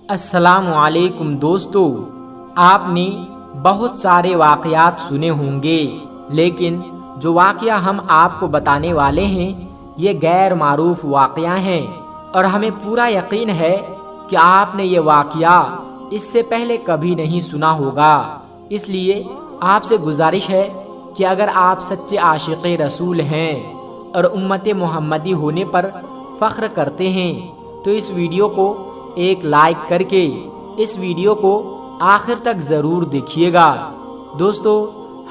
السلام علیکم دوستو، آپ نے بہت سارے واقعات سنے ہوں گے، لیکن جو واقعہ ہم آپ کو بتانے والے ہیں یہ غیر معروف واقعہ ہیں، اور ہمیں پورا یقین ہے کہ آپ نے یہ واقعہ اس سے پہلے کبھی نہیں سنا ہوگا۔ اس لیے آپ سے گزارش ہے کہ اگر آپ سچے عاشق رسول ہیں اور امت محمدی ہونے پر فخر کرتے ہیں تو اس ویڈیو کو ایک لائک کر کے اس ویڈیو کو آخر تک ضرور دیکھیے گا۔ دوستو،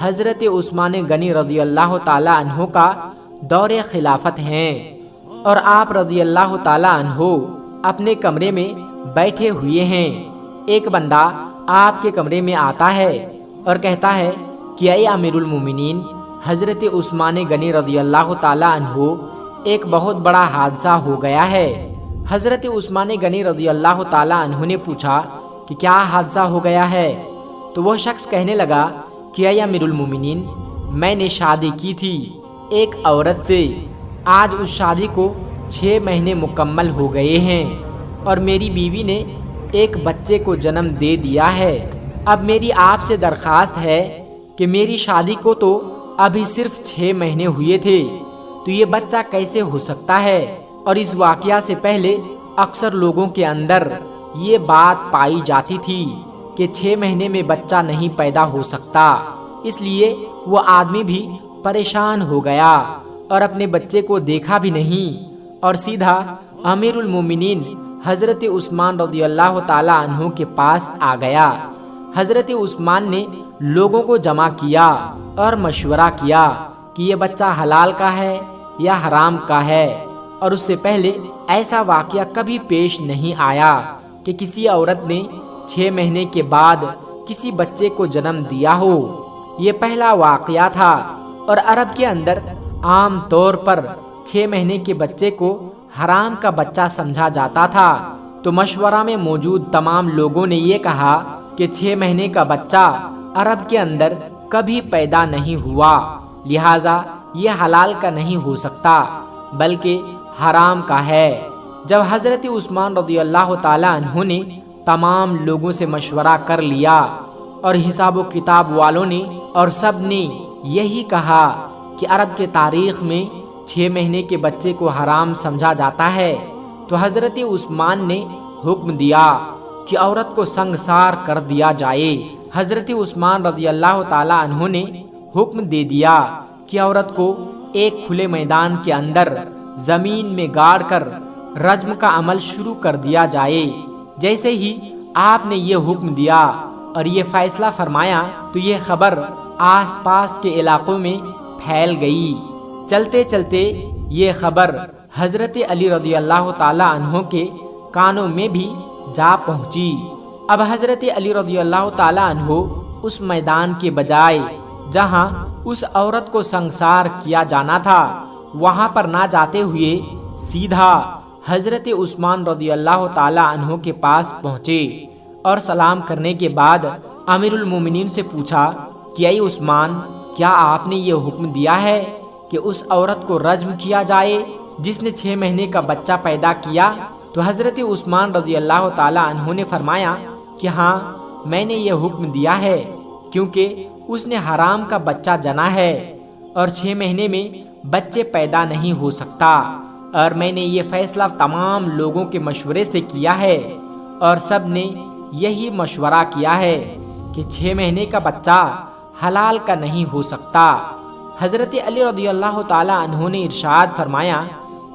حضرت عثمان غنی رضی اللہ تعالی عنہ کا دور خلافت ہیں اور آپ رضی اللہ تعالی عنہ اپنے کمرے میں بیٹھے ہوئے ہیں۔ ایک بندہ آپ کے کمرے میں آتا ہے اور کہتا ہے کہ اے امیر المومنین، حضرت عثمان غنی رضی اللہ تعالی عنہ ایک بہت بڑا حادثہ ہو گیا ہے۔ حضرت عثمان غنی رضی اللہ تعالی عنہ نے پوچھا کہ کیا حادثہ ہو گیا ہے؟ تو وہ شخص کہنے لگا کہ اے امیر المومنین، میں نے شادی کی تھی ایک عورت سے، آج اس شادی کو 6 مہینے مکمل ہو گئے ہیں اور میری بیوی نے ایک بچے کو جنم دے دیا ہے۔ اب میری آپ سے درخواست ہے کہ میری شادی کو تو ابھی صرف 6 مہینے ہوئے تھے، تو یہ بچہ کیسے ہو سکتا ہے؟ اور اس واقعہ سے پہلے اکثر لوگوں کے اندر یہ بات پائی جاتی تھی کہ 6 مہینے میں بچہ نہیں پیدا ہو سکتا، اس لیے وہ آدمی بھی پریشان ہو گیا اور اپنے بچے کو دیکھا بھی نہیں اور سیدھا امیر المومنین حضرت عثمان رضی اللہ تعالی عنہ کے پاس آ گیا۔ حضرت عثمان نے لوگوں کو جمع کیا اور مشورہ کیا کہ یہ بچہ حلال کا ہے یا حرام کا ہے، اور اس سے پہلے ایسا واقعہ کبھی پیش نہیں آیا کہ کسی عورت نے 6 مہینے کے بعد کسی بچے کو جنم دیا ہو۔ یہ پہلا واقعہ تھا، اور عرب کے اندر عام طور پر 6 مہینے کے بچے کو حرام کا بچہ سمجھا جاتا تھا۔ تو مشورہ میں موجود تمام لوگوں نے یہ کہا کہ 6 مہینے کا بچہ عرب کے اندر کبھی پیدا نہیں ہوا، لہٰذا یہ حلال کا نہیں ہو سکتا بلکہ حرام کا ہے۔ جب حضرت عثمان رضی اللہ تعالی عنہ نے تمام لوگوں سے مشورہ کر لیا اور حساب و کتاب والوں نے اور سب نے یہی کہا کہ عرب کے تاریخ میں 6 مہینے کے بچے کو حرام سمجھا جاتا ہے، تو حضرت عثمان نے حکم دیا کہ عورت کو سنگسار کر دیا جائے۔ حضرت عثمان رضی اللہ تعالی عنہ نے حکم دے دیا کہ عورت کو ایک کھلے میدان کے اندر زمین میں گاڑ کر رجم کا عمل شروع کر دیا جائے۔ جیسے ہی آپ نے یہ حکم دیا اور یہ فیصلہ فرمایا تو یہ خبر آس پاس کے علاقوں میں پھیل گئی۔ چلتے چلتے یہ خبر حضرت علی رضی اللہ تعالی عنہ کے کانوں میں بھی جا پہنچی۔ اب حضرت علی رضی اللہ تعالی عنہ اس میدان کے بجائے جہاں اس عورت کو سنگسار کیا جانا تھا وہاں پر نہ جاتے ہوئے سیدھا حضرت عثمان رضی اللہ تعالی عنہ کے پاس پہنچے اور سلام کرنے کے بعد امیر المومنین سے پوچھا کہ اے عثمان، کیا آپ نے یہ حکم دیا ہے کہ اس عورت کو رجم کیا جائے جس نے 6 مہینے کا بچہ پیدا کیا؟ تو حضرت عثمان رضی اللہ تعالی عنہ نے فرمایا کہ ہاں، میں نے یہ حکم دیا ہے، کیونکہ اس نے حرام کا بچہ جنا ہے اور 6 مہینے میں بچے پیدا نہیں ہو سکتا، اور میں نے یہ فیصلہ تمام لوگوں کے مشورے سے کیا ہے اور سب نے یہی مشورہ کیا ہے کہ 6 مہینے کا بچہ حلال کا نہیں ہو سکتا۔ حضرت علی رضی اللہ تعالی عنہ نے ارشاد فرمایا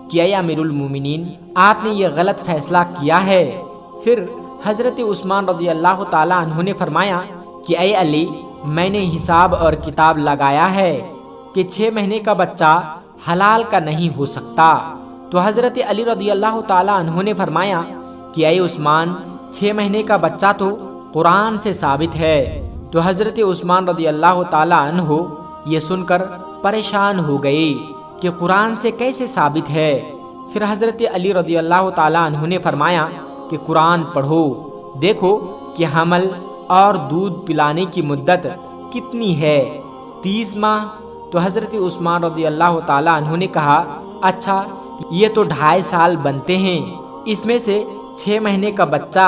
کہ اے امیر المومنین، آپ نے یہ غلط فیصلہ کیا ہے۔ پھر حضرت عثمان رضی اللہ تعالی عنہ نے فرمایا کہ اے علی، میں نے حساب اور کتاب لگایا ہے کہ 6 مہینے کا بچہ حلال کا نہیں ہو سکتا۔ تو حضرت علی رضی اللہ تعالی عنہ نے فرمایا کہ اے عثمان، 6 مہینے کا بچہ تو قرآن سے ثابت ہے۔ تو حضرت عثمان رضی اللہ تعالی عنہ یہ سن کر پریشان ہو گئے کہ قرآن سے کیسے ثابت ہے۔ پھر حضرت علی رضی اللہ تعالی عنہ نے فرمایا کہ قرآن پڑھو، دیکھو کہ حمل اور دودھ پلانے کی مدت کتنی ہے، 30 ماہ۔ تو حضرت عثمان رضی اللہ تعالی عنہ نے کہا، اچھا، یہ تو 2.5 سال بنتے ہیں، اس میں سے 6 مہینے کا بچہ